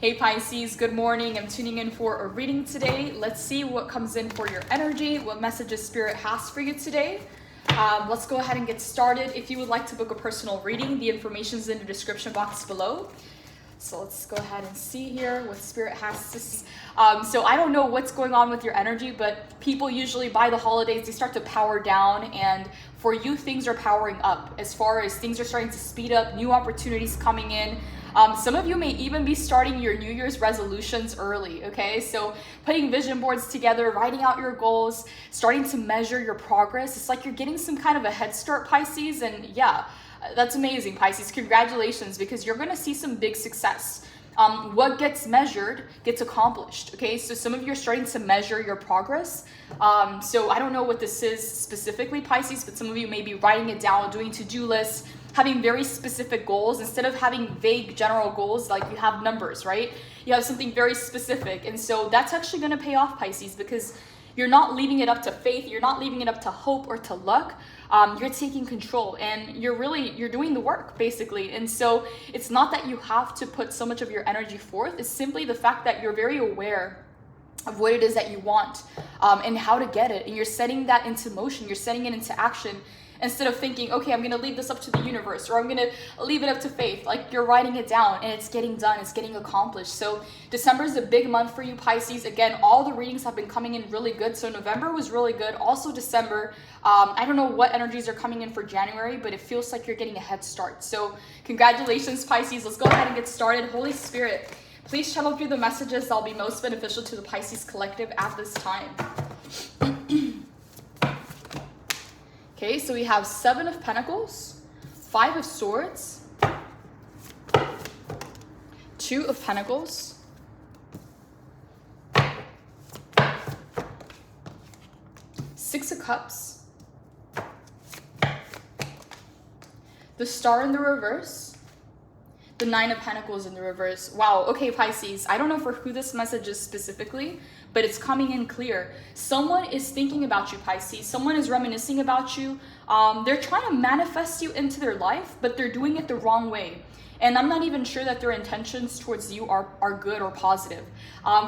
Hey Pisces, good morning. I'm tuning in for a reading today. Let's see what comes in for your energy, what messages Spirit has for you today. Let's go ahead and get started. If you would like to book a personal reading, the information is in the description box below. So let's go ahead and see here what Spirit has to say. So I don't know what's going on with your energy, but people usually by the holidays, they start to power down, and for you, things are powering up as far as things are starting to speed up, new opportunities coming in. Some of you may even be starting your New Year's resolutions early, okay? So putting vision boards together, writing out your goals, starting to measure your progress. It's like you're getting some kind of a head start, Pisces, and yeah, that's amazing, Pisces. Congratulations, because you're gonna see some big success. What gets measured gets accomplished, okay? So some of you are starting to measure your progress. So I don't know what this is specifically, Pisces, but some of you may be writing it down, doing to-do lists, having very specific goals. Instead of having vague general goals, like you have numbers, right? You have something very specific. And so that's actually gonna pay off, Pisces, because you're not leaving it up to faith, you're not leaving it up to hope or to luck. You're taking control, and you're doing the work, basically. And so it's not that you have to put so much of your energy forth, it's simply the fact that you're very aware of what it is that you want, and how to get it. And you're setting that into motion, you're setting it into action. Instead of thinking, okay, I'm gonna leave this up to the universe, or I'm gonna leave it up to faith, like you're writing it down and it's getting done, it's getting accomplished. So December is a big month for you, Pisces. Again, all the readings have been coming in really good. So November was really good, also December. I don't know what energies are coming in for January, but it feels like you're getting a head start. So congratulations, Pisces. Let's go ahead and get started. Holy Spirit, please channel through the messages that'll be most beneficial to the Pisces collective at this time. Okay, so we have 7 of Pentacles, 5 of Swords, 2 of Pentacles, 6 of Cups, the Star in the reverse, the 9 of Pentacles in the reverse. Wow, okay, Pisces, I don't know for who this message is specifically, but it's coming in clear. Someone is thinking about you, Pisces. Someone is reminiscing about you. They're trying to manifest you into their life, but they're doing it the wrong way. And I'm not even sure that their intentions towards you are good or positive.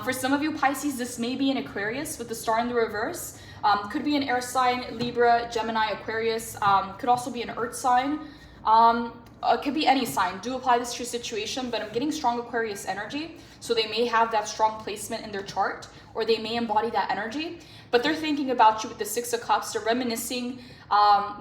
For some of you, Pisces, this may be an Aquarius with the Star in the reverse. Could be an air sign, Libra, Gemini, Aquarius. Could also be an earth sign. It could be any sign. Do apply this to your situation, but I'm getting strong Aquarius energy. So they may have that strong placement in their chart, or they may embody that energy, but they're thinking about you with the 6 of Cups. They're reminiscing.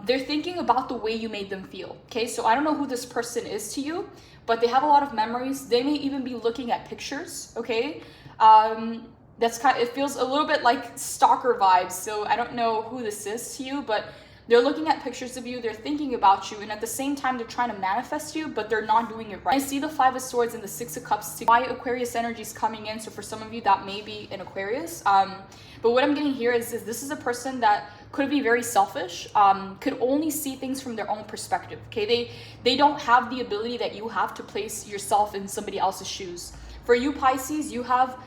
They're thinking about the way you made them feel. Okay, so I don't know who this person is to you, but they have a lot of memories. They may even be looking at pictures. Okay, it feels a little bit like stalker vibes. So I don't know who this is to you, but they're looking at pictures of you, they're thinking about you, and at the same time, they're trying to manifest you, but they're not doing it right. I see the 5 of Swords and the 6 of Cups. Why Aquarius energy is coming in, so for some of you, that may be an Aquarius. But what I'm getting here is this is a person that could be very selfish, could only see things from their own perspective, okay? They don't have the ability that you have to place yourself in somebody else's shoes. For you, Pisces, you have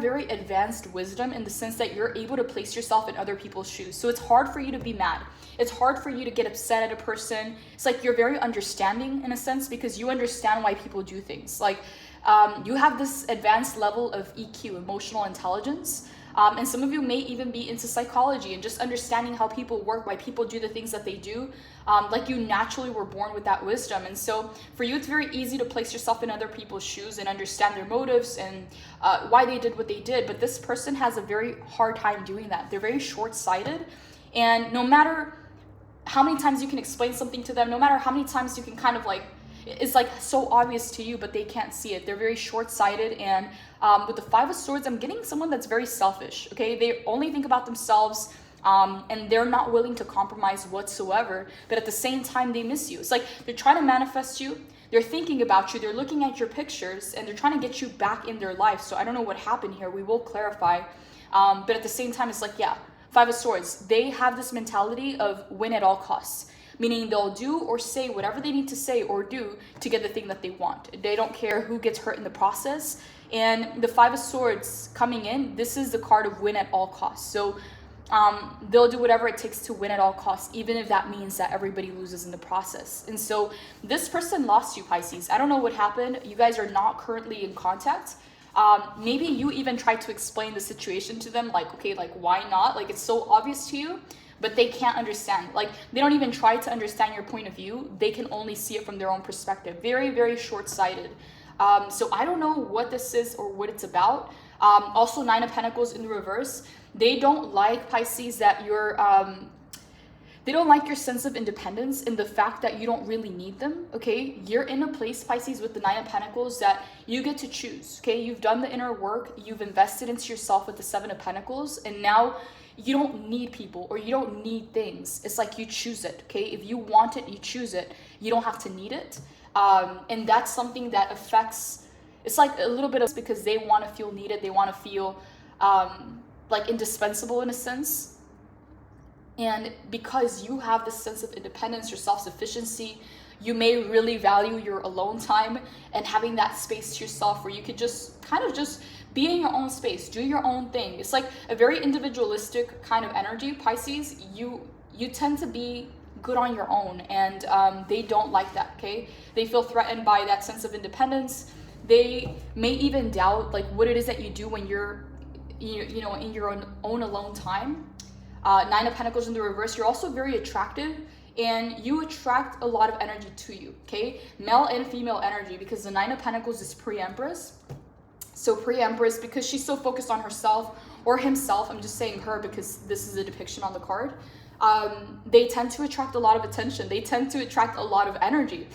very advanced wisdom in the sense that you're able to place yourself in other people's shoes. So it's hard for you to be mad. It's hard for you to get upset at a person. It's like you're very understanding in a sense, because you understand why people do things. Like you have this advanced level of EQ, emotional intelligence. And some of you may even be into psychology and just understanding how people work, why people do the things that they do. Like you naturally were born with that wisdom. And so for you, it's very easy to place yourself in other people's shoes and understand their motives and why they did what they did. But this person has a very hard time doing that. They're very short-sighted. And no matter how many times you can explain something to them, no matter how many times you can kind of like, it's like so obvious to you, but they can't see it. They're very short-sighted. And with the 5 of Swords, I'm getting someone that's very selfish, okay? They only think about themselves, and they're not willing to compromise whatsoever, but at the same time, they miss you. It's like they're trying to manifest you, they're thinking about you, they're looking at your pictures, and they're trying to get you back in their life. So I don't know what happened here. We will clarify. But at the same time, it's like, yeah, 5 of Swords, they have this mentality of win at all costs. Meaning they'll do or say whatever they need to say or do to get the thing that they want. They don't care who gets hurt in the process. And the 5 of Swords coming in, this is the card of win at all costs. So they'll do whatever it takes to win at all costs, even if that means that everybody loses in the process. And so this person lost you, Pisces. I don't know what happened. You guys are not currently in contact. Maybe you even tried to explain the situation to them, like, okay, like, why not? Like, it's so obvious to you, but they can't understand. Like, they don't even try to understand your point of view. They can only see it from their own perspective. Very, very short-sighted. So I don't know what this is or what it's about. Also, Nine of Pentacles in the reverse. They don't like, Pisces, that you're, they don't like your sense of independence and the fact that you don't really need them, okay? You're in a place, Pisces, with the Nine of Pentacles that you get to choose, okay? You've done the inner work. You've invested into yourself with the Seven of Pentacles, and now you don't need people or you don't need things. It's like you choose it, okay? If you want it, you choose it. You don't have to need it. And that's something that affects, it's like a little bit of, because they want to feel needed. They want to feel like indispensable in a sense. And because you have this sense of independence, your self-sufficiency, you may really value your alone time and having that space to yourself where you could just kind of just be in your own space, do your own thing. It's like a very individualistic kind of energy, Pisces. You tend to be good on your own, and they don't like that, okay? They feel threatened by that sense of independence. They may even doubt like what it is that you do when you're, you know, in your own alone time. Nine of Pentacles in the reverse. You're also very attractive, and you attract a lot of energy to you, okay? Male and female energy, because the Nine of Pentacles is pre-Empress. So pre-Empress, because she's so focused on herself or himself, I'm just saying her because this is a depiction on the card, they tend to attract a lot of attention. They tend to attract a lot of energy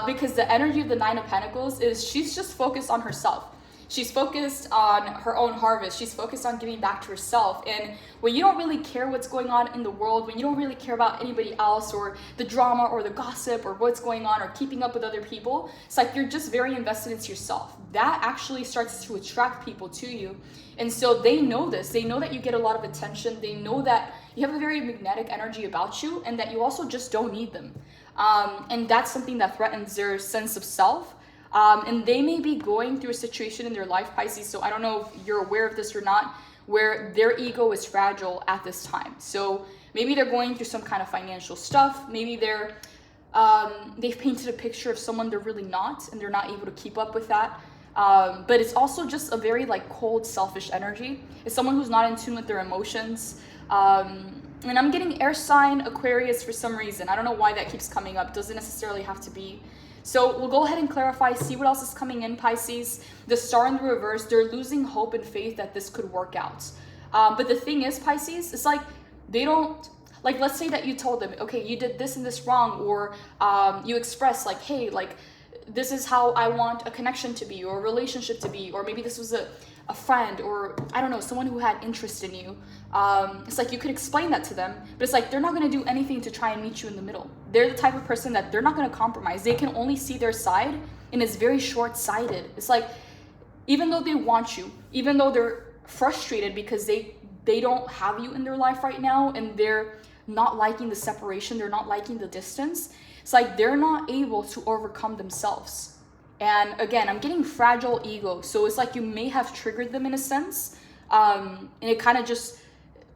because the energy of the Nine of Pentacles is she's just focused on herself. She's focused on her own harvest. She's focused on giving back to herself. And when you don't really care what's going on in the world, when you don't really care about anybody else or the drama or the gossip or what's going on or keeping up with other people, it's like you're just very invested into yourself. That actually starts to attract people to you. And so they know this. They know that you get a lot of attention. They know that you have a very magnetic energy about you and that you also just don't need them. And that's something that threatens their sense of self. And they may be going through a situation in their life, Pisces, so I don't know if you're aware of this or not, where their ego is fragile at this time. So maybe they're going through some kind of financial stuff. Maybe they've painted a picture of someone they're really not, and they're not able to keep up with that. But it's also just a very like cold, selfish energy. It's someone who's not in tune with their emotions. And I'm getting air sign Aquarius for some reason. I don't know why that keeps coming up. Doesn't necessarily have to be. So we'll go ahead and clarify, see what else is coming in, Pisces. The Star in the reverse, they're losing hope and faith that this could work out. But the thing is, Pisces, it's like they don't, like let's say that you told them, okay, you did this and this wrong, or you express like, hey, like this is how I want a connection to be or a relationship to be, or maybe this was a friend, or I don't know, someone who had interest in you. It's like you could explain that to them, but it's like they're not going to do anything to try and meet you in the middle. They're the type of person that they're not going to compromise. They can only see their side, and it's very short-sighted. It's like even though they want you, even though they're frustrated because they don't have you in their life right now, and they're not liking the separation, they're not liking the distance, it's like they're not able to overcome themselves. And again, I'm getting fragile ego. So it's like you may have triggered them in a sense. And it kind of just,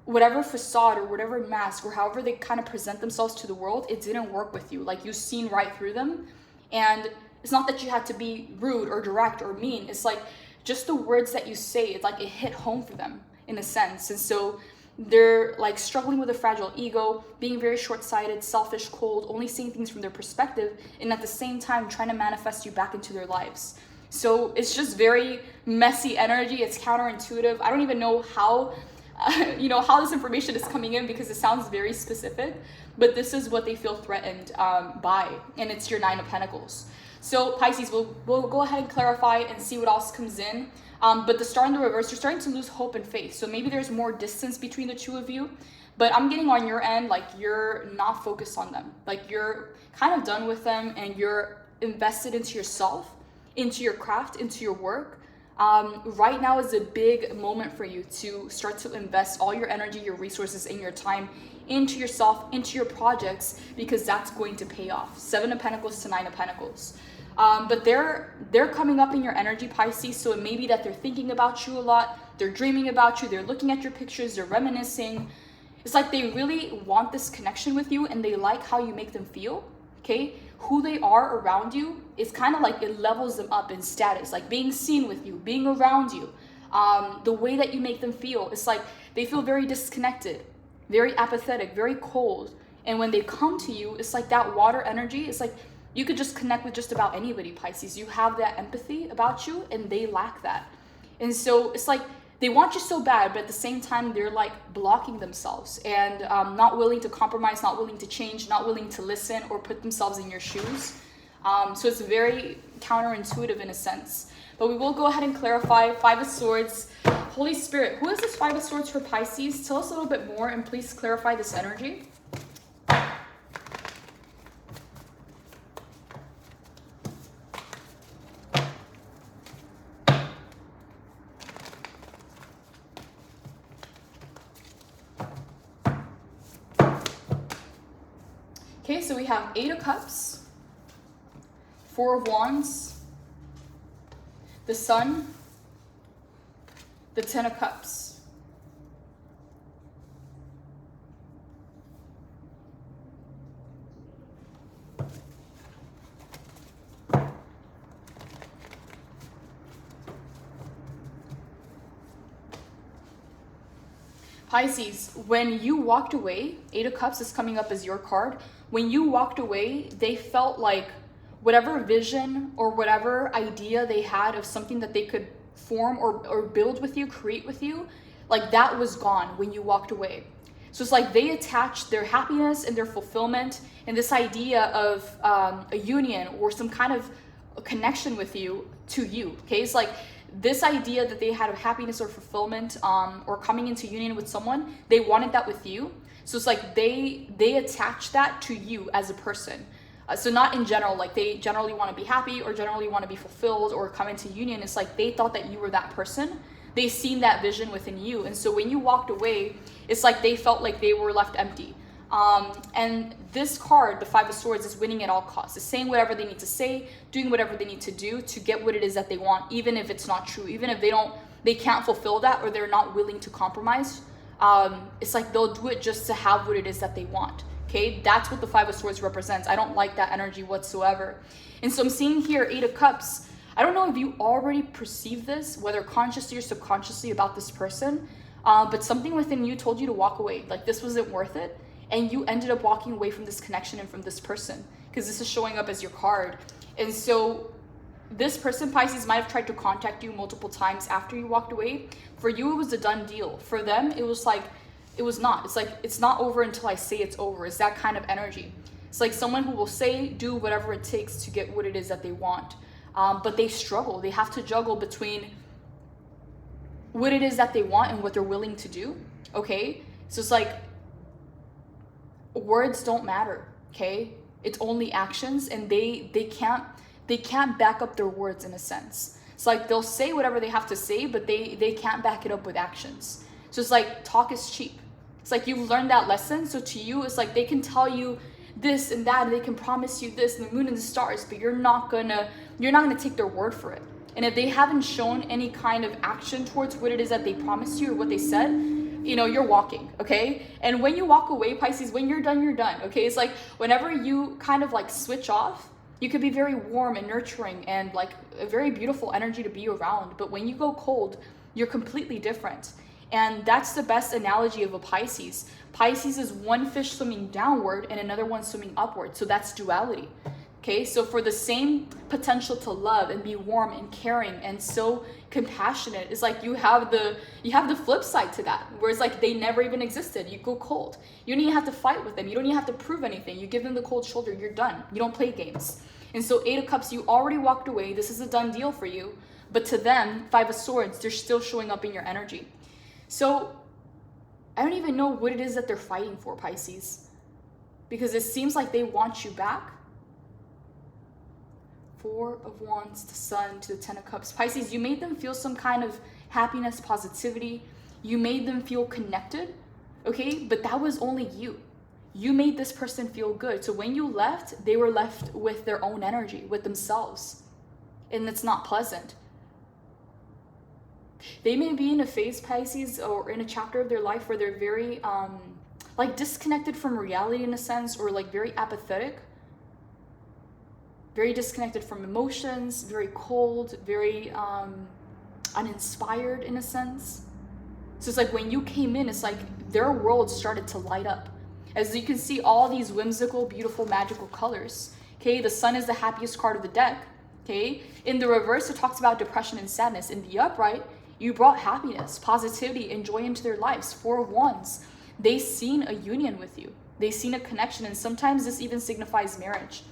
whatever facade or whatever mask or however they kind of present themselves to the world, it didn't work with you. Like you've seen right through them. And it's not that you had to be rude or direct or mean. It's like just the words that you say, it's like it hit home for them in a sense. And so they're like struggling with a fragile ego, being very short-sighted, selfish, cold, only seeing things from their perspective, and at the same time trying to manifest you back into their lives. So it's just very messy energy. It's counterintuitive. I don't even know how, how this information is coming in because it sounds very specific, but this is what they feel threatened by, and it's your Nine of Pentacles. So Pisces, we'll go ahead and clarify and see what else comes in. But the Star in the reverse, you're starting to lose hope and faith. So maybe there's more distance between the two of you. But I'm getting on your end, like you're not focused on them. Like you're kind of done with them and you're invested into yourself, into your craft, into your work. Right now is a big moment for you to start to invest all your energy, your resources, and your time into yourself, into your projects, because that's going to pay off. Seven of Pentacles to Nine of Pentacles. But they're coming up in your energy, Pisces, so it may be that they're thinking about you a lot, they're dreaming about you, they're looking at your pictures, they're reminiscing, It's like they really want this connection with you and they like how you make them feel, okay? Who they are around you is kind of like it levels them up in status, like being seen with you, being around you. The way that you make them feel, it's like they feel very disconnected, very apathetic, very cold. And when they come to you, it's like that water energy. It's like you could just connect with just about anybody, Pisces. You have that empathy about you and they lack that. And so it's like they want you so bad, but at the same time, they're like blocking themselves and not willing to compromise, not willing to change, not willing to listen or put themselves in your shoes. So it's very counterintuitive in a sense. But we will go ahead and clarify. Five of Swords. Holy Spirit, who is this Five of Swords for Pisces? Tell us a little bit more and please clarify this energy. Okay, so we have Eight of Cups, Four of Wands, the Sun, the Ten of Cups. Pisces, when you walked away, Eight of Cups is coming up as your card. When you walked away, they felt like whatever vision or whatever idea they had of something that they could form or build with you, create with you, like that was gone when you walked away. So it's like they attached their happiness and their fulfillment and this idea of a union or some kind of a connection with you to you, okay? It's like this idea that they had of happiness or fulfillment or coming into union with someone, they wanted that with you. So it's like they attach that to you as a person. So not in general, like they generally want to be happy or generally want to be fulfilled or come into union. It's like they thought that you were that person. They seen that vision within you. And so when you walked away, it's like they felt like they were left empty. And this card, the Five of Swords, is winning at all costs. It's saying whatever they need to say, doing whatever they need to do to get what it is that they want, even if it's not true, even if they can't fulfill that or they're not willing to compromise. It's like they'll do it just to have what it is that they want. Okay, that's what the Five of Swords represents. I don't like that energy whatsoever. And so I'm seeing here Eight of Cups. I don't know if you already perceive this, whether consciously or subconsciously about this person, but something within you told you to walk away. Like this wasn't worth it. And you ended up walking away from this connection and from this person because this is showing up as your card. And so this person, Pisces, might have tried to contact you multiple times after you walked away. For you, it was a done deal. For them, it was like, it was not. It's like, it's not over until I say it's over. It's that kind of energy. It's like someone who will say, do whatever it takes to get what it is that they want. But they struggle. They have to juggle between what it is that they want and what they're willing to do. Okay? So it's like, words don't matter. Okay? It's only actions, and they can't back up their words in a sense. It's like they'll say whatever they have to say, but they can't back it up with actions. So it's like talk is cheap. It's like you've learned that lesson. So to you, it's like they can tell you this and that, and they can promise you this and the moon and the stars, but you're not gonna take their word for it. And if they haven't shown any kind of action towards what it is that they promised you or what they said, you know, you're walking, okay? And when you walk away, Pisces, when you're done, okay? It's like whenever you kind of like switch off, you could be very warm and nurturing and like a very beautiful energy to be around. But when you go cold, you're completely different. And that's the best analogy of a Pisces. Pisces is one fish swimming downward and another one swimming upward. So that's duality. Okay, so for the same potential to love and be warm and caring and so compassionate, it's like you have the flip side to that, where it's like they never even existed. You go cold. You don't even have to fight with them. You don't even have to prove anything. You give them the cold shoulder. You're done. You don't play games. And so Eight of Cups, you already walked away. This is a done deal for you. But to them, Five of Swords, they're still showing up in your energy. So I don't even know what it is that they're fighting for, Pisces, because it seems like they want you back. Four of Wands, the Sun, to the Ten of Cups. Pisces, you made them feel some kind of happiness, positivity. You made them feel connected, okay? But that was only you. You made this person feel good. So when you left, they were left with their own energy, with themselves. And it's not pleasant. They may be in a phase, Pisces, or in a chapter of their life where they're very like disconnected from reality in a sense, or like very apathetic, very disconnected from emotions, very cold, very uninspired in a sense. So it's like when you came in, it's like their world started to light up. As you can see, all these whimsical, beautiful, magical colors. Okay, the sun is the happiest card of the deck. Okay, in the reverse, it talks about depression and sadness. In the upright, you brought happiness, positivity, and joy into their lives. 4 of Wands. They seen a union with you. They seen a connection, and sometimes this even signifies marriage.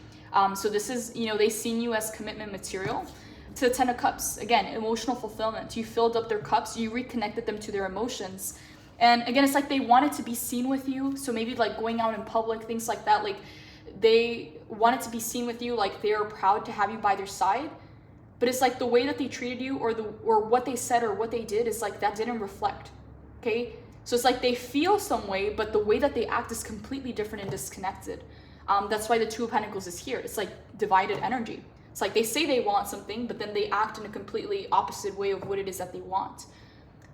So this is, you know, they seen you as commitment material. To the 10 of Cups, again, emotional fulfillment. You filled up their cups, you reconnected them to their emotions. And again, it's like they wanted to be seen with you. So maybe like going out in public, things like that. Like they wanted to be seen with you, like they are proud to have you by their side. But it's like the way that they treated you, or what they said or what they did, is like that didn't reflect. Okay? So it's like they feel some way, but the way that they act is completely different and disconnected. That's why the 2 of Pentacles is here. It's like divided energy. It's like they say they want something, but then they act in a completely opposite way of what it is that they want.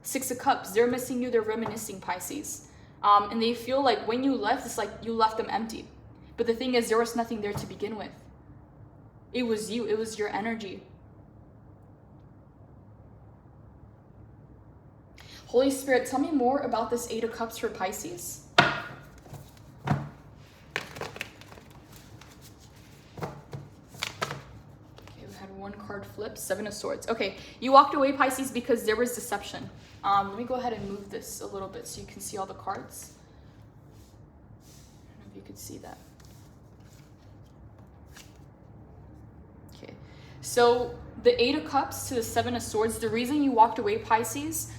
6 of Cups, they're missing you, they're reminiscing, Pisces. And they feel like when you left, it's like you left them empty. But the thing is, there was nothing there to begin with. It was you, it was your energy. Holy Spirit, tell me more about this 8 of Cups for Pisces. Card flip, 7 of Swords. Okay, you walked away, Pisces, because there was deception. Let me go ahead and move this a little bit so you can see all the cards. I don't know if you could see that. Okay, so the 8 of Cups to the 7 of Swords, the reason you walked away, Pisces,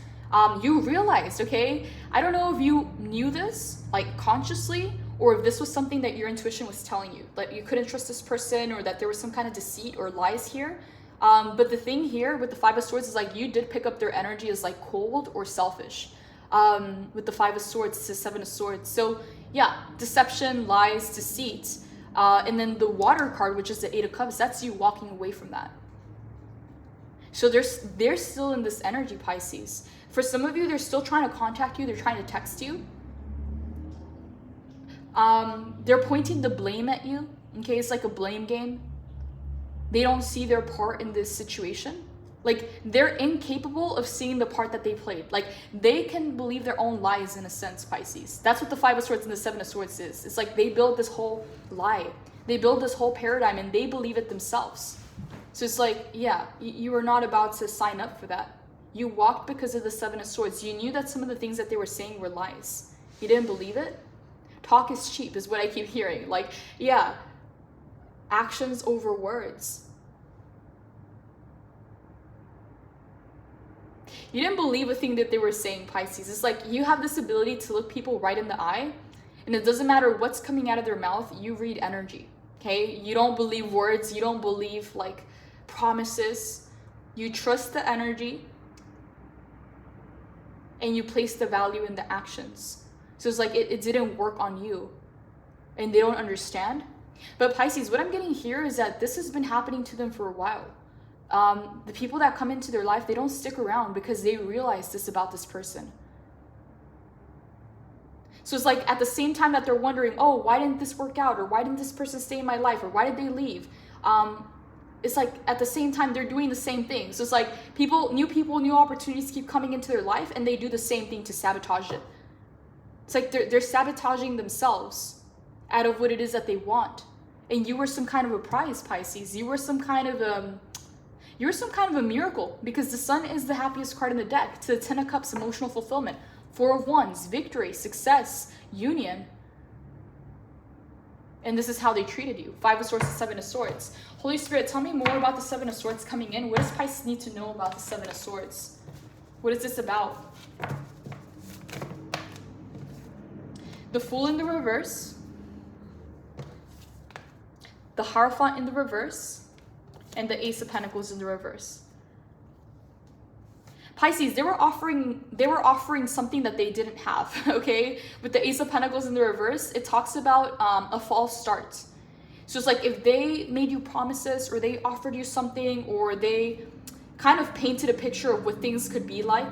you realized, okay, I don't know if you knew this, like consciously, or if this was something that your intuition was telling you, that you couldn't trust this person, or that there was some kind of deceit or lies here. But the thing here with the 5 of Swords is like you did pick up their energy as like cold or selfish. With the 5 of Swords to 7 of Swords. So yeah, deception, lies, deceit. And then the water card, which is the 8 of Cups, that's you walking away from that. So they're still in this energy, Pisces. For some of you, they're still trying to contact you. They're trying to text you. They're pointing the blame at you. Okay, it's like a blame game. They don't see their part in this situation. Like they're incapable of seeing the part that they played. Like they can believe their own lies in a sense, Pisces. That's what the 5 of Swords and the 7 of Swords is. It's like they build this whole lie. They build this whole paradigm and they believe it themselves. So it's like, yeah, you were not about to sign up for that. You walked because of the 7 of Swords. You knew that some of the things that they were saying were lies. You didn't believe it. Talk is cheap is what I keep hearing. Like, yeah, actions over words. You didn't believe a thing that they were saying, Pisces. It's like you have this ability to look people right in the eye, and it doesn't matter what's coming out of their mouth, you read energy, okay? You don't believe words, you don't believe like promises. You trust the energy, and you place the value in the actions. So it's like it didn't work on you, and they don't understand. But Pisces, what I'm getting here is that this has been happening to them for a while. The people that come into their life, they don't stick around because they realize this about this person. So it's like at the same time that they're wondering, oh, why didn't this work out? Or why didn't this person stay in my life? Or why did they leave? It's like at the same time they're doing the same thing. So it's like new opportunities keep coming into their life, and they do the same thing to sabotage it. It's like they're sabotaging themselves out of what it is that they want. And you were some kind of a prize, Pisces. You were some kind of a miracle, because the sun is the happiest card in the deck. To the 10 of Cups, emotional fulfillment. 4 of Wands, victory, success, union. And this is how they treated you. 5 of Swords to 7 of Swords. Holy Spirit, tell me more about the 7 of Swords coming in. What does Pisces need to know about the 7 of Swords? What is this about? The Fool in the reverse. The Hierophant in the reverse. And the Ace of Pentacles in the reverse. Pisces, they were offering something that they didn't have, okay? With the Ace of Pentacles in the reverse, it talks about a false start. So it's like if they made you promises, or they offered you something, or they kind of painted a picture of what things could be like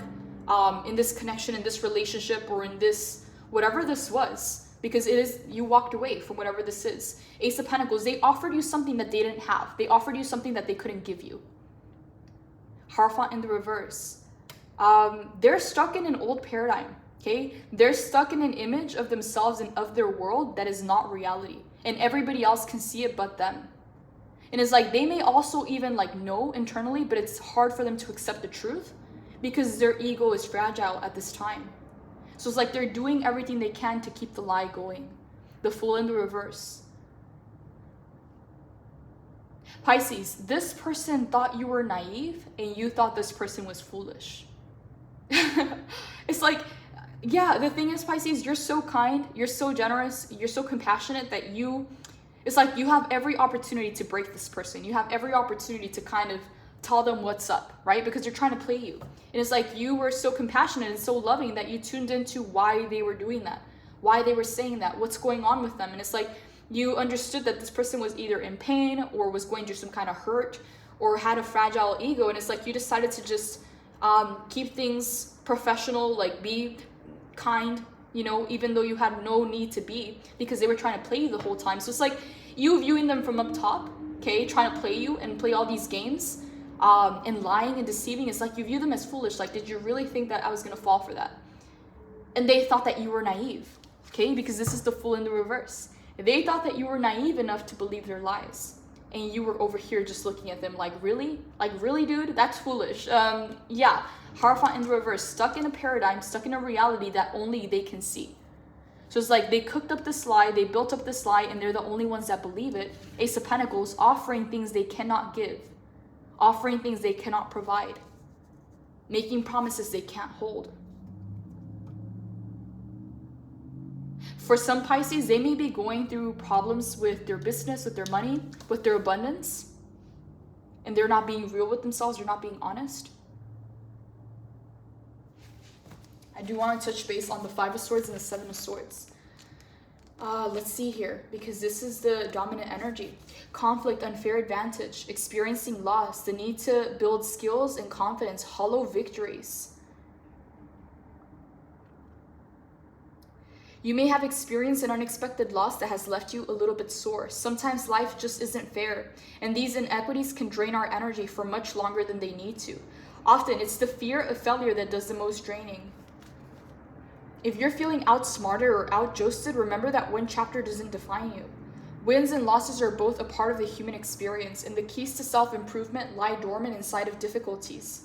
in this connection, in this relationship, or in this whatever this was, because it is, you walked away from whatever this is. Ace of Pentacles, they offered you something that they didn't have. They offered you something that they couldn't give you. Hierophant in the reverse. They're stuck in an old paradigm, okay? They're stuck in an image of themselves and of their world that is not reality. And everybody else can see it but them. And it's like, they may also even like know internally, but it's hard for them to accept the truth because their ego is fragile at this time. So it's like they're doing everything they can to keep the lie going. The Fool in the reverse. Pisces, this person thought you were naive and you thought this person was foolish. It's like, yeah, the thing is, Pisces, you're so kind, you're so generous, you're so compassionate that it's like you have every opportunity to break this person. You have every opportunity to kind of tell them what's up, right? Because they're trying to play you. And it's like you were so compassionate and so loving that you tuned into why they were doing that, why they were saying that, what's going on with them. And it's like you understood that this person was either in pain or was going through some kind of hurt or had a fragile ego. And it's like you decided to just keep things professional, like be kind, you know, even though you had no need to be, because they were trying to play you the whole time. So it's like you viewing them from up top, okay, trying to play you and play all these games and lying and deceiving. It's like you view them as foolish. Like, did you really think that I was gonna fall for that? And they thought that you were naive, okay, because this is the Fool in the reverse. They thought that you were naive enough to believe their lies. And you were over here just looking at them like, really? Like, really, dude? That's foolish. Yeah, Hierophant in the reverse, stuck in a paradigm, stuck in a reality that only they can see. So it's like they cooked up this lie, they built up this lie, and they're the only ones that believe it. Ace of Pentacles, offering things they cannot give, offering things they cannot provide, making promises they can't hold. For some Pisces, they may be going through problems with their business, with their money, with their abundance, and they're not being real with themselves, they're not being honest. I do want to touch base on the Five of Swords and the Seven of Swords. Let's see here, because this is the dominant energy. Conflict, unfair advantage, experiencing loss, the need to build skills and confidence, hollow victories. You may have experienced an unexpected loss that has left you a little bit sore. Sometimes life just isn't fair, and these inequities can drain our energy for much longer than they need to. Often, it's the fear of failure that does the most draining. If you're feeling outsmarted or outjousted, remember that one chapter doesn't define you. Wins and losses are both a part of the human experience, and the keys to self-improvement lie dormant inside of difficulties.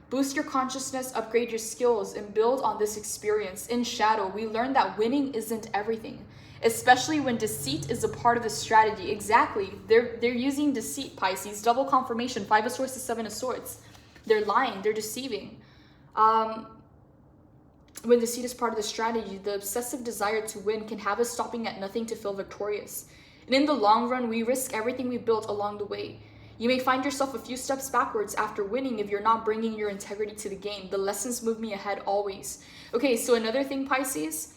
Boost your consciousness, upgrade your skills, and build on this experience. In shadow, we learn that winning isn't everything, especially when deceit is a part of the strategy. Exactly. They're using deceit, Pisces. Double confirmation. Five of Swords to Seven of Swords. They're lying. They're deceiving. When deceit is part of the strategy, the obsessive desire to win can have us stopping at nothing to feel victorious. And in the long run, we risk everything we built along the way. You may find yourself a few steps backwards after winning if you're not bringing your integrity to the game. The lessons move me ahead always. Okay, so another thing, Pisces,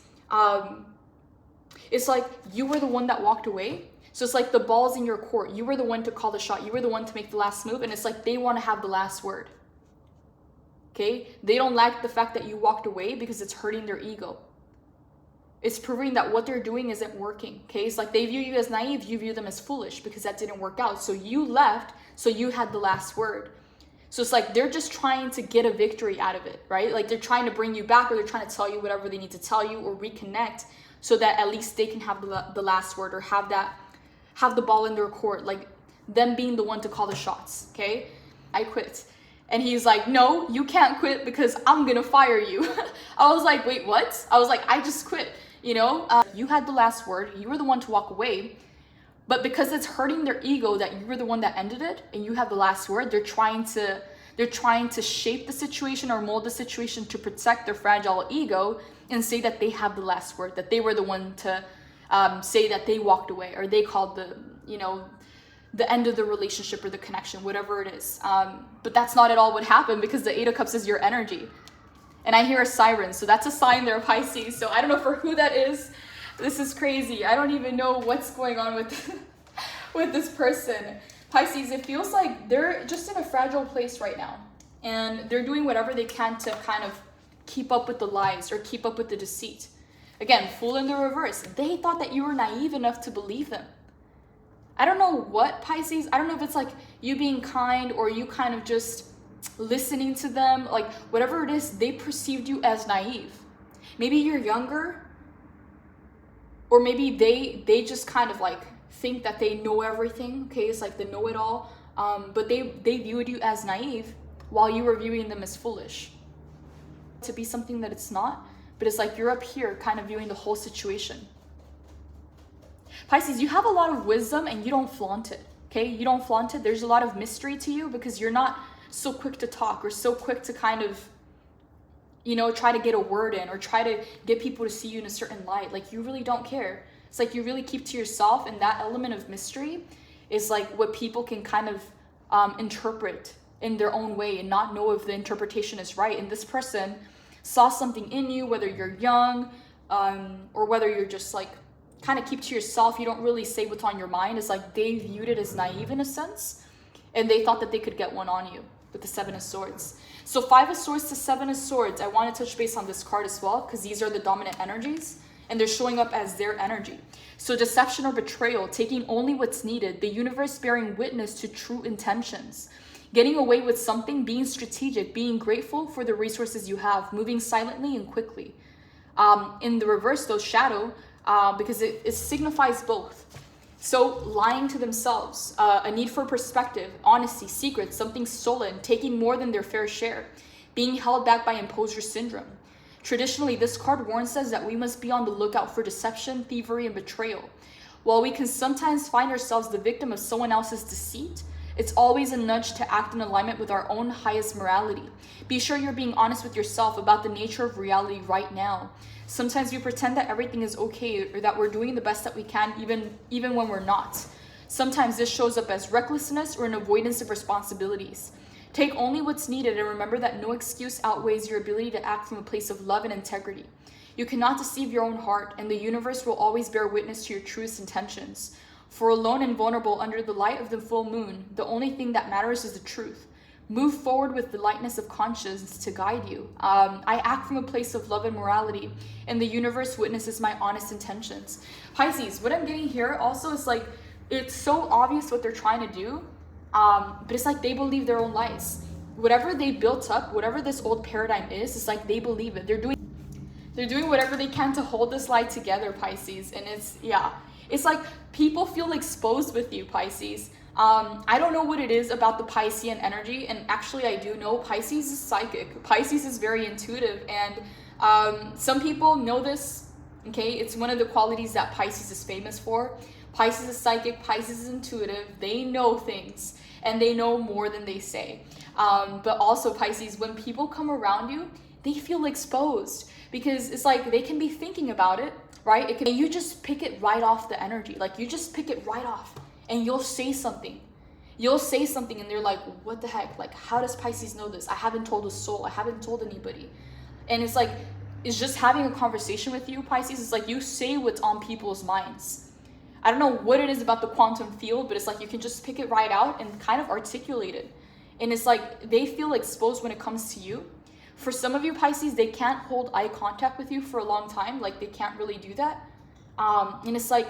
it's like you were the one that walked away. So it's like the ball's in your court. You were the one to call the shot. You were the one to make the last move. And it's like they want to have the last word. Okay? They don't like the fact that you walked away because it's hurting their ego. It's proving that what they're doing isn't working. Okay? It's like they view you as naive. You view them as foolish because that didn't work out. So you left. So you had the last word. So it's like they're just trying to get a victory out of it, right? Like they're trying to bring you back, or they're trying to tell you whatever they need to tell you, or reconnect so that at least they can have the last word, or have the ball in their court, like them being the one to call the shots. Okay? I quit. And he's like, no, you can't quit because I'm gonna fire you. I was like, wait, what? I was like, I just quit, you know? You had the last word, you were the one to walk away, but because it's hurting their ego that you were the one that ended it and you have the last word, they're trying to shape the situation or mold the situation to protect their fragile ego and say that they have the last word, that they were the one to say that they walked away, or they called the end of the relationship or the connection, whatever it is. But that's not at all what happened, because the Eight of Cups is your energy. And I hear a siren, so that's a sign there, Pisces. So I don't know for who that is. This is crazy. I don't even know what's going on with with this person. Pisces, it feels like they're just in a fragile place right now. And they're doing whatever they can to kind of keep up with the lies or keep up with the deceit. Again, Fool in the reverse. They thought that you were naive enough to believe them. I don't know what, Pisces. I don't know if it's like you being kind or you kind of just listening to them. Like whatever it is, they perceived you as naive. Maybe you're younger, or maybe they just kind of like think that they know everything. Okay, it's like the know-it-all. But they viewed you as naive while you were viewing them as foolish. To be something that it's not, but it's like you're up here kind of viewing the whole situation. Pisces, you have a lot of wisdom and you don't flaunt it, okay? You don't flaunt it. There's a lot of mystery to you because you're not so quick to talk or so quick to kind of, you know, try to get a word in or try to get people to see you in a certain light. Like you really don't care. It's like you really keep to yourself, and that element of mystery is like what people can kind of interpret in their own way and not know if the interpretation is right. And this person saw something in you, whether you're young or whether you're just like kind of keep to yourself, you don't really say what's on your mind. It's like they viewed it as naive in a sense, and they thought that they could get one on you with the Seven of Swords. So 5 of Swords to 7 of Swords, I want to touch base on this card as well because these are the dominant energies and they're showing up as their energy. So deception or betrayal, taking only what's needed, the universe bearing witness to true intentions, getting away with something, being strategic, being grateful for the resources you have, moving silently and quickly. In the reverse, though, shadow, because it signifies both. So lying to themselves, a need for perspective, honesty, secrets, something stolen, taking more than their fair share, being held back by imposter syndrome. Traditionally, this card warns us that we must be on the lookout for deception, thievery, and betrayal. While we can sometimes find ourselves the victim of someone else's deceit, it's always a nudge to act in alignment with our own highest morality. Be sure you're being honest with yourself about the nature of reality right now. Sometimes we pretend that everything is okay or that we're doing the best that we can even when we're not. Sometimes this shows up as recklessness or an avoidance of responsibilities. Take only what's needed and remember that no excuse outweighs your ability to act from a place of love and integrity. You cannot deceive your own heart, and the universe will always bear witness to your truest intentions. For alone and vulnerable under the light of the full moon, the only thing that matters is the truth. Move forward with the lightness of conscience to guide you. I act from a place of love and morality, and the universe witnesses my honest intentions. Pisces, what I'm getting here also is like, it's so obvious what they're trying to do, but it's like they believe their own lies. Whatever they built up, whatever this old paradigm is, it's like they believe it. They're doing whatever they can to hold this lie together, Pisces, and it's like people feel exposed with you, Pisces. I don't know what it is about the Piscean energy, and actually I do know Pisces is psychic. Pisces is very intuitive, and some people know this, okay? It's one of the qualities that Pisces is famous for. Pisces is psychic, Pisces is intuitive. They know things, and they know more than they say. But also, Pisces, when people come around you, they feel exposed because it's like they can be thinking about it, right? You just pick it right off the energy. Like you just pick it right off. And you'll say something. You'll say something and they're like, what the heck? Like, how does Pisces know this? I haven't told a soul. I haven't told anybody. And it's like, it's just having a conversation with you, Pisces. It's like you say what's on people's minds. I don't know what it is about the quantum field, but it's like you can just pick it right out and kind of articulate it. And it's like they feel exposed when it comes to you. For some of you, Pisces, they can't hold eye contact with you for a long time. Like, they can't really do that. And it's like,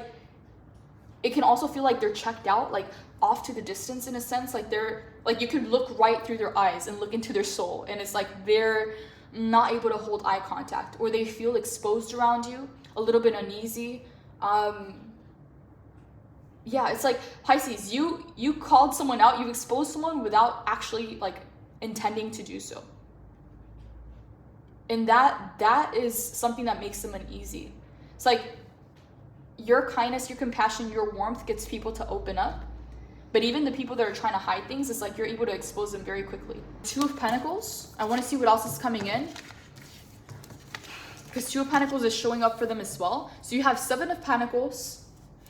it can also feel like they're checked out, like off to the distance in a sense. Like they're like, you can look right through their eyes and look into their soul, and it's like they're not able to hold eye contact, or they feel exposed around you, a little bit uneasy. Yeah, it's like Pisces, you called someone out, you exposed someone without actually like intending to do so, and that is something that makes them uneasy. It's like your kindness, your compassion, your warmth gets people to open up. But even the people that are trying to hide things, it's like you're able to expose them very quickly. 2 of Pentacles. I want to see what else is coming in, because 2 of Pentacles is showing up for them as well. So you have 7 of Pentacles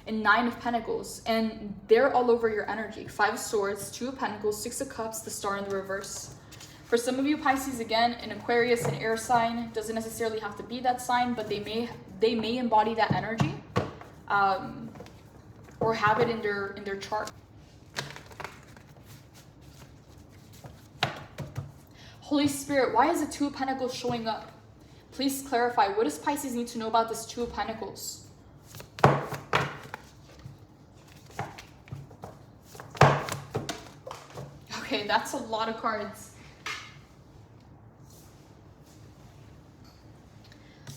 and 9 of Pentacles, and they're all over your energy. 5 of Swords, 2 of Pentacles, 6 of Cups, the Star in the reverse. For some of you, Pisces, again, an Aquarius, an air sign, doesn't necessarily have to be that sign, but they may embody that energy. Or have it in their chart. Holy Spirit, why is the 2 of Pentacles showing up? Please clarify, what does Pisces need to know about this Two of Pentacles? Okay, that's a lot of cards.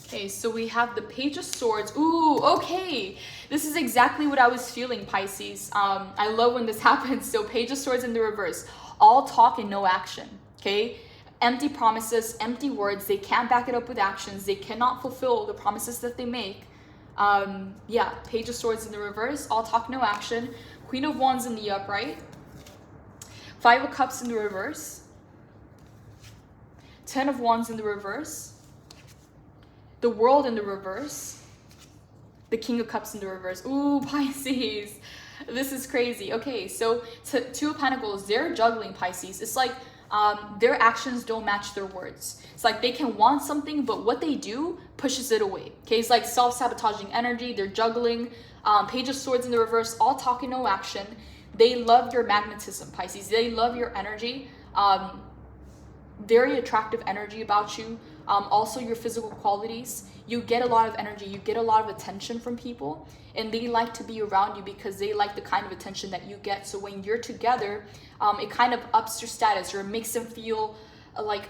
Okay, so we have the Page of Swords. Ooh, okay. This is exactly what I was feeling, Pisces. I love when this happens. So Page of Swords in the reverse. All talk and no action, okay? Empty promises, empty words. They can't back it up with actions. They cannot fulfill the promises that they make. Yeah, Page of Swords in the reverse. All talk, no action. Queen of Wands in the upright. Five of Cups in the reverse. 10 of Wands in the reverse. The World in the reverse. The King of Cups in the reverse. Ooh, Pisces. This is crazy. Okay, so Two of Pentacles, they're juggling, Pisces. It's like their actions don't match their words. It's like they can want something, but what they do pushes it away. Okay, it's like self-sabotaging energy. They're juggling. Page of Swords in the reverse, all talk and no action. They love your magnetism, Pisces. They love your energy. Very attractive energy about you. Also your physical qualities. You get a lot of energy. You get a lot of attention from people. And they like to be around you because they like the kind of attention that you get. So when you're together, it kind of ups your status or makes them feel like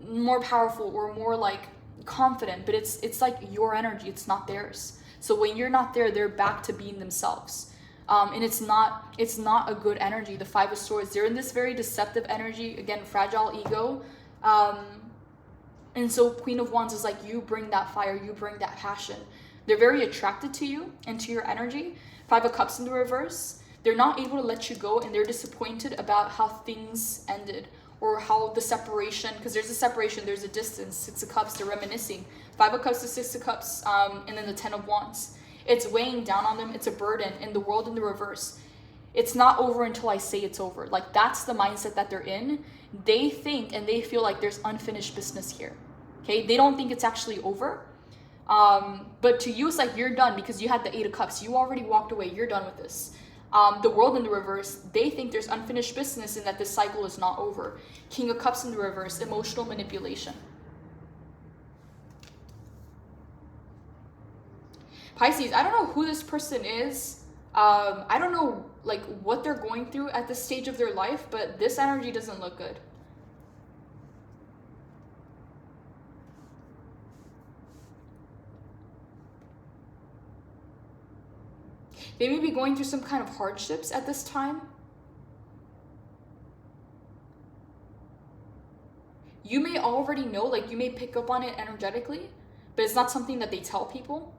more powerful or more like confident. But it's like your energy. It's not theirs. So when you're not there, they're back to being themselves. And it's not a good energy. The Five of Swords, they're in this very deceptive energy. Again, fragile ego. And so Queen of Wands is like, you bring that fire, you bring that passion. They're very attracted to you and to your energy. Five of Cups in the reverse. They're not able to let you go, and they're disappointed about how things ended or how the separation, because there's a separation, there's a distance. Six of Cups, they're reminiscing. Five of Cups to Six of Cups, and then the 10 of Wands. It's weighing down on them. It's a burden. In the World in the reverse, it's not over until I say it's over. Like, that's the mindset that they're in. They think and they feel like there's unfinished business here. Okay, they don't think it's actually over. But to you, it's like you're done because you had the Eight of Cups. You already walked away. You're done with this. The World in the reverse, they think there's unfinished business and that this cycle is not over. King of Cups in the reverse, emotional manipulation. Pisces, I don't know who this person is. I don't know like what they're going through at this stage of their life, but this energy doesn't look good. They may be going through some kind of hardships at this time. You may already know, like you may pick up on it energetically, but it's not something that they tell people.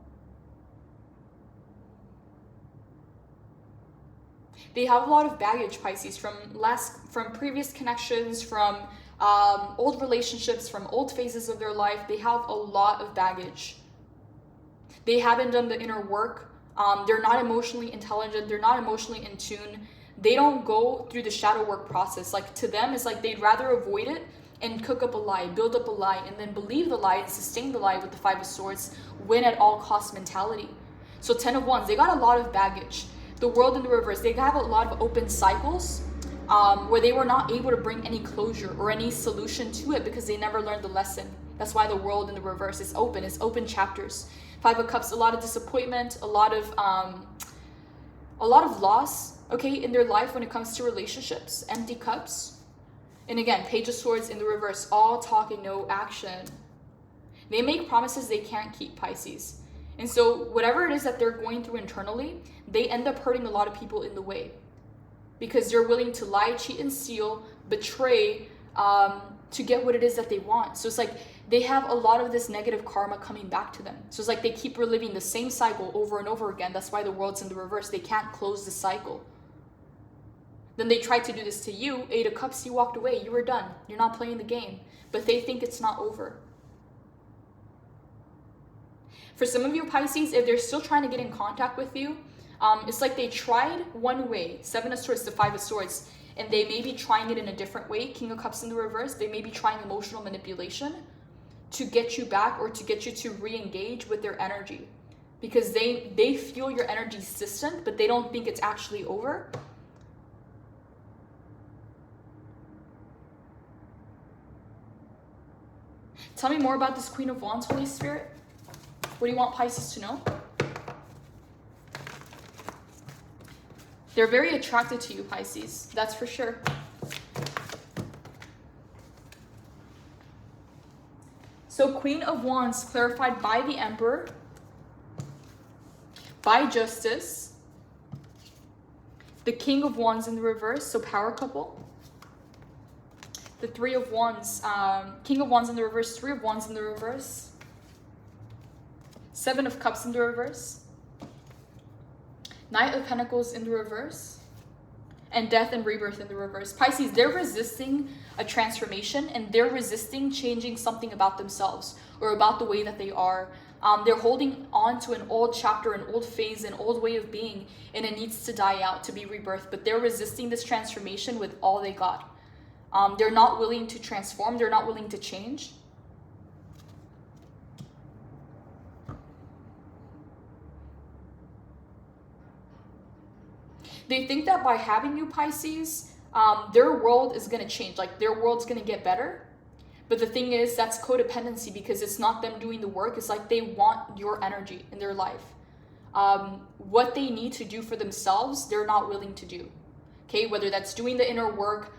They have a lot of baggage, Pisces, from previous connections, from old relationships, from old phases of their life. They have a lot of baggage. They haven't done the inner work. They're not emotionally intelligent. They're not emotionally in tune. They don't go through the shadow work process. Like, to them, it's like they'd rather avoid it and cook up a lie, build up a lie, and then believe the lie and sustain the lie with the Five of Swords, win at all cost mentality. So 10 of Wands, they got a lot of baggage. The World in the reverse, they have a lot of open cycles where they were not able to bring any closure or any solution to it because they never learned the lesson. That's why the World in the reverse is open. It's open chapters. Five of Cups, a lot of disappointment, a lot of loss, okay, in their life when it comes to relationships. Empty Cups. And again, Page of Swords in the reverse, all talk and no action. They make promises they can't keep, Pisces. And so whatever it is that they're going through internally, they end up hurting a lot of people in the way because they're willing to lie, cheat, and steal, betray to get what it is that they want. So it's like they have a lot of this negative karma coming back to them. So it's like they keep reliving the same cycle over and over again. That's why the World's in the reverse. They can't close the cycle. Then they tried to do this to you. Eight of Cups, you walked away. You were done. You're not playing the game. But they think it's not over. For some of you, Pisces, if they're still trying to get in contact with you, it's like they tried one way, Seven of Swords to Five of Swords, and they may be trying it in a different way. King of Cups in the reverse, they may be trying emotional manipulation to get you back or to get you to re-engage with their energy because they feel your energy is distant, but they don't think it's actually over. Tell me more about this Queen of Wands, Holy Spirit. What do you want Pisces to know? They're very attracted to you, Pisces. That's for sure. So Queen of Wands clarified by the Emperor, by Justice, the King of Wands in the reverse, so power couple. The Three of Wands, King of Wands in the reverse, Three of Wands in the reverse, Seven of Cups in the reverse, Knight of Pentacles in the reverse, and Death and Rebirth in the reverse. Pisces, they're resisting a transformation, and they're resisting changing something about themselves or about the way that they are. They're holding on to an old chapter, an old phase, an old way of being, and it needs to die out to be rebirthed. But they're resisting this transformation with all they got. They're not willing to transform. They're not willing to change. They think that by having you, Pisces, their world is going to change. Like, their world's going to get better. But the thing is, that's codependency, because it's not them doing the work. It's like they want your energy in their life. What they need to do for themselves, they're not willing to do. Okay, whether that's doing the inner work,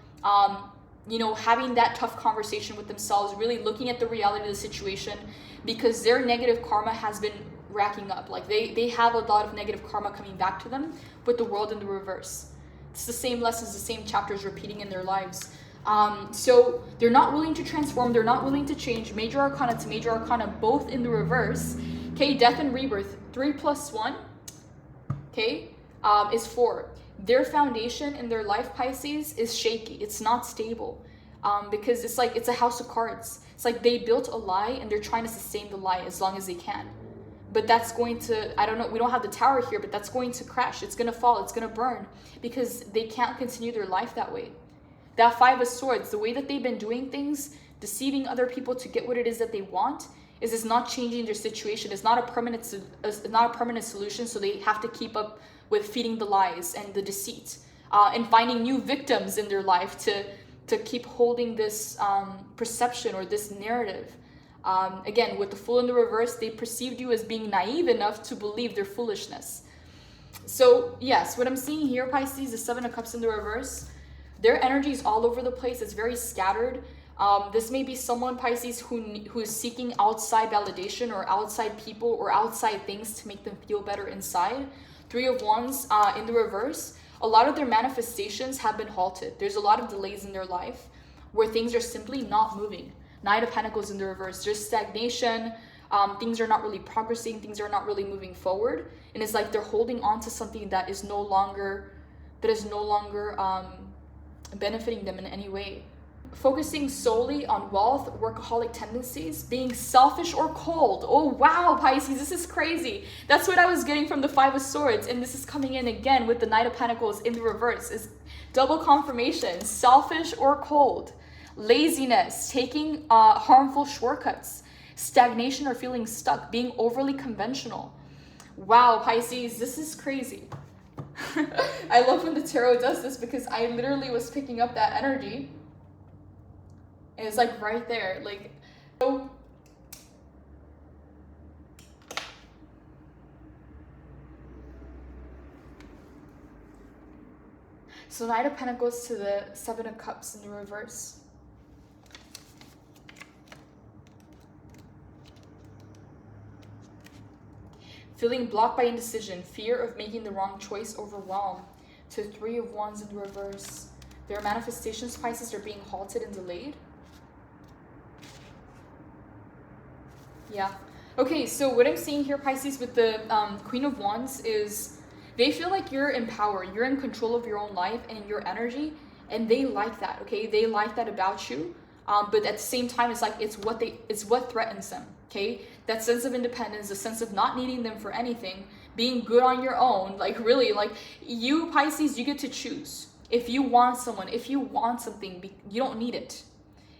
you know, having that tough conversation with themselves, really looking at the reality of the situation, because their negative karma has been racking up. Like, they have a lot of negative karma coming back to them with the world in the reverse. It's the same lessons, the same chapters repeating in their lives. So they're not willing to transform. They're not willing to change. Major Arcana to Major Arcana, both in the reverse. Okay, Death and Rebirth, 3 + 1, okay, is 4. Their foundation in their life, Pisces, is shaky. It's not stable, because it's like, it's a house of cards. It's like they built a lie and they're trying to sustain the lie as long as they can. But that's going to, I don't know, we don't have the tower here, but that's going to crash. It's going to fall. It's going to burn, because they can't continue their life that way. That 5 of Swords, the way that they've been doing things, deceiving other people to get what it is that they want, is not changing their situation. It's not a permanent solution. So they have to keep up with feeding the lies and the deceit, and finding new victims in their life to keep holding this perception or this narrative. Again, with the Fool in the reverse, they perceived you as being naive enough to believe their foolishness. So yes, what I'm seeing here, Pisces, is 7 of Cups in the reverse. Their energy is all over the place. It's very scattered. This may be someone, Pisces, who is seeking outside validation or outside people or outside things to make them feel better inside. 3 of Wands in the reverse. A lot of their manifestations have been halted. There's a lot of delays in their life where things are simply not moving. 9 of Pentacles in the reverse. There's stagnation. Things are not really progressing. Things are not really moving forward. And it's like they're holding on to something that is no longer benefiting them in any way. Focusing solely on wealth, workaholic tendencies, being selfish or cold. Oh wow, Pisces, this is crazy. That's what I was getting from the 5 of Swords, and this is coming in again with the Knight of Pentacles in the reverse. Is double confirmation. Selfish or cold. Laziness, taking harmful shortcuts. Stagnation or feeling stuck, being overly conventional. Wow, Pisces, this is crazy. I love when the tarot does this, because I literally was picking up that energy. And it's like right there. Like, so Knight of Pentacles to the 7 of Cups in the reverse. Feeling blocked by indecision, fear of making the wrong choice, overwhelmed, to 3 of Wands in the reverse. Their manifestations, Pisces, are being halted and delayed. Yeah. Okay, so what I'm seeing here, Pisces, with the Queen of Wands is they feel like you're in power. You're in control of your own life and your energy, and they like that, okay? They like that about you. But at the same time, it's like it's what threatens them, okay? That sense of independence, the sense of not needing them for anything, being good on your own, like really, like you, Pisces, you get to choose. If you want someone, if you want something, you don't need it.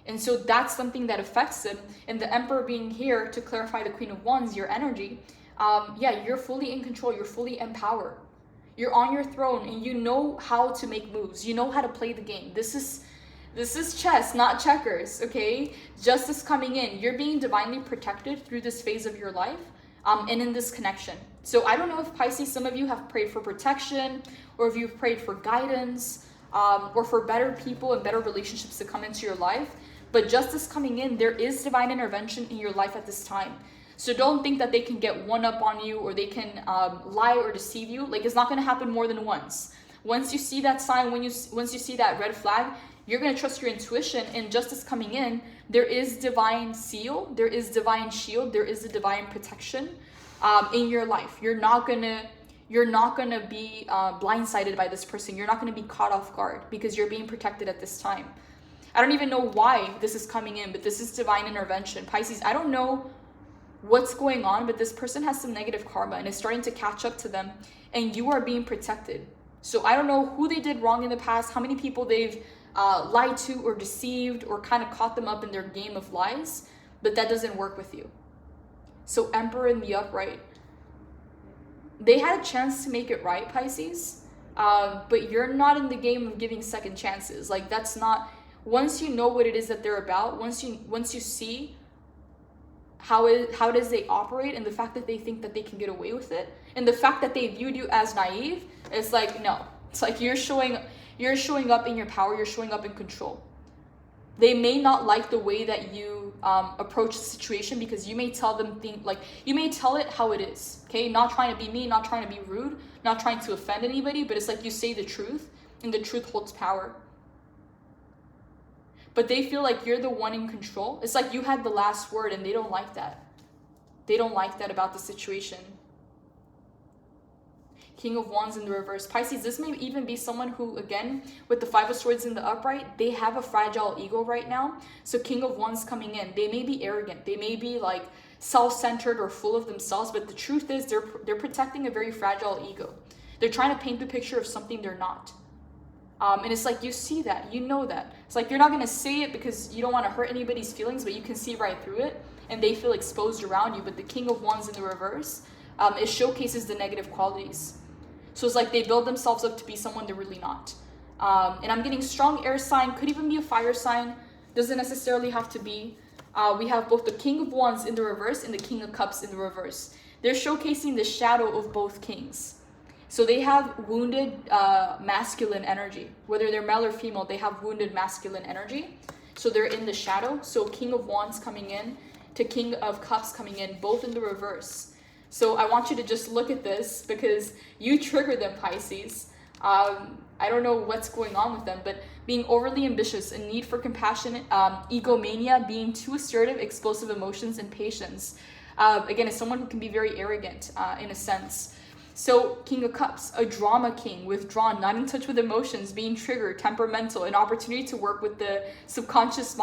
And so that's something that affects them. And the Emperor being here to clarify the Queen of Wands, your energy, yeah, you're fully in control. You're fully in power. You're on your throne and you know how to make moves. You know how to play the game. This This is chess, not checkers, okay? Justice coming in. You're being divinely protected through this phase of your life and in this connection. So I don't know if Pisces, some of you have prayed for protection, or if you've prayed for guidance, or for better people and better relationships to come into your life. But justice coming in, there is divine intervention in your life at this time. So don't think that they can get one up on you, or they can lie or deceive you. Like, it's not going to happen more than once. Once you see that sign, once you see that red flag, you're going to trust your intuition. And justice coming in, there is divine seal, there is divine shield, there is a divine protection in your life. You're not going to be blindsided by this person. You're not going to be caught off guard, because you're being protected at this time. I don't even know why this is coming in, but this is divine intervention. Pisces, I don't know what's going on, but this person has some negative karma and it's starting to catch up to them, and you are being protected. So I don't know who they did wrong in the past, how many people they've lied to or deceived, or kind of caught them up in their game of lies, but that doesn't work with you. So Emperor in the upright, they had a chance to make it right, Pisces, but you're not in the game of giving second chances. Like, that's not, once you know what it is that they're about, once you see how it is they operate, and the fact that they think that they can get away with it, and the fact that they viewed you as naive, it's like, no, it's like you're showing up in your power, you're showing up in control. They may not like the way that you approach the situation, because you may tell them you may tell it how it is, okay? Not trying to be mean, not trying to be rude, not trying to offend anybody, but it's like you say the truth, and the truth holds power. But they feel like you're the one in control. It's like you had the last word, and they don't like that. They don't like that about the situation. King of Wands in the reverse. Pisces, this may even be someone who, again, with the Five of Swords in the upright, they have a fragile ego right now. So King of Wands coming in, they may be arrogant. They may be like self-centered or full of themselves, but the truth is they're protecting a very fragile ego. They're trying to paint the picture of something they're not. And it's like, you see that, you know that. It's like, you're not going to say it because you don't want to hurt anybody's feelings, but you can see right through it, and they feel exposed around you. But the King of Wands in the reverse, it showcases the negative qualities. So it's like they build themselves up to be someone they're really not. And I'm getting strong air sign, could even be a fire sign, doesn't necessarily have to be. We have both the King of Wands in the reverse and the King of Cups in the reverse. They're showcasing the shadow of both kings. So they have wounded masculine energy. Whether they're male or female, they have wounded masculine energy. So they're in the shadow. So King of Wands coming in to King of Cups coming in, both in the reverse. So I want you to just look at this, because you trigger them, Pisces. I don't know what's going on with them, but being overly ambitious, a need for compassion, egomania, being too assertive, explosive emotions, and patience. Again, it's someone who can be very arrogant in a sense. So King of Cups, a drama king, withdrawn, not in touch with emotions, being triggered, temperamental, an opportunity to work with the subconscious mind.